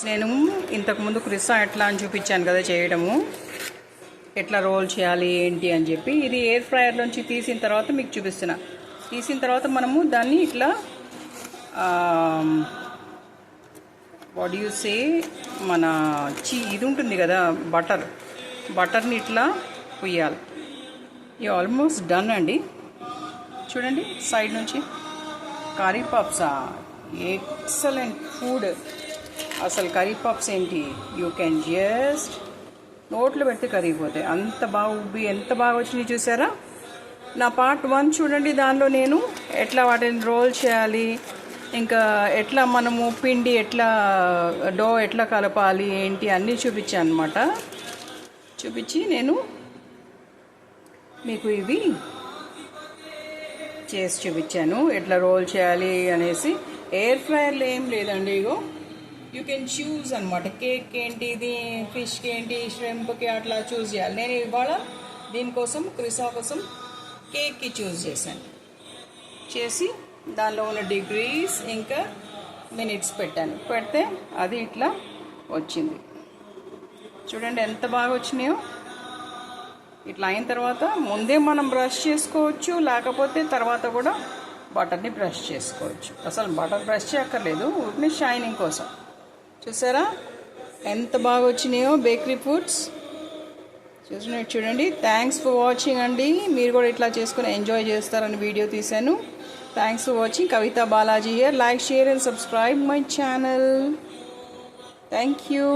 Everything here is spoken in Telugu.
నేను ఇంతకుముందు క్రిస్సా ఎట్లా అని చూపించాను కదా చేయడము, ఎట్లా రోల్ చేయాలి ఏంటి అని చెప్పి. ఇది ఎయిర్ ఫ్రైయర్లోంచి తీసిన తర్వాత మీకు చూపిస్తున్నా. తీసిన తర్వాత మనము దాన్ని ఇట్లా వాట్ యూ సే మన ఇది ఉంటుంది కదా బటర్ని ఇట్లా పుయ్యాలి. ఇది ఆల్మోస్ట్ డన్ అండి. చూడండి సైడ్ నుంచి కర్రీ పఫ్సా, ఎక్సలెంట్ ఫుడ్. అసలు కర్రీ పఫ్స్ ఏంటి, యూ కెన్ జస్ట్ నోట్లో పెడితే కరిగిపోతాయి, అంత బాగా ఉబ్బి ఎంత బాగా వచ్చినాయి చూసారా. నా పార్ట్ 1 చూడండి, దానిలో నేను ఎట్లా వాటిని రోల్ చేయాలి, ఇంకా ఎట్లా మనము పిండి ఎట్లా డో ఎట్లా కలపాలి ఏంటి అన్నీ చూపించాను అనమాట. చూపించి నేను మీకు ఇవి చేసి చూపించాను ఎట్లా రోల్ చేయాలి అనేసి. ఎయిర్ ఫ్రైయర్లో ఏం లేదండి, ఇగో యూ కెన్ చూస్ అనమాట. కేక్ ఏంటి, ఇది ఫిష్కి ఏంటి, ష్రింప్కి అట్లా చూస్ చేయాలి. నేను ఇవాళ దీనికోసం క్రిస్సా కోసం కేక్కి చూస్ చేసి దానిలో ఉన్న డిగ్రీస్ ఇంకా మినిట్స్ పెడితే అది ఇట్లా వచ్చింది. చూడండి ఎంత బాగా వచ్చినాయో. ఇట్లా అయిన తర్వాత ముందే మనం బ్రష్ చేసుకోవచ్చు, లేకపోతే తర్వాత కూడా బటర్ని బ్రష్ చేసుకోవచ్చు. అసలు బటర్ బ్రష్ చేయక్కర్లేదు, ఊరిని షైనింగ్ కోసం. చూసారా ఎంత బాగా వచ్చినాయో బేకరీ ఫుడ్స్. చూడండి. థ్యాంక్స్ ఫర్ వాచింగ్ అండి. మీరు కూడా ఇట్లా చేసుకుని ఎంజాయ్ చేస్తారని వీడియో తీశాను. Thanks for watching. Kavitha Balaji here. Like, share and subscribe my channel. Thank you.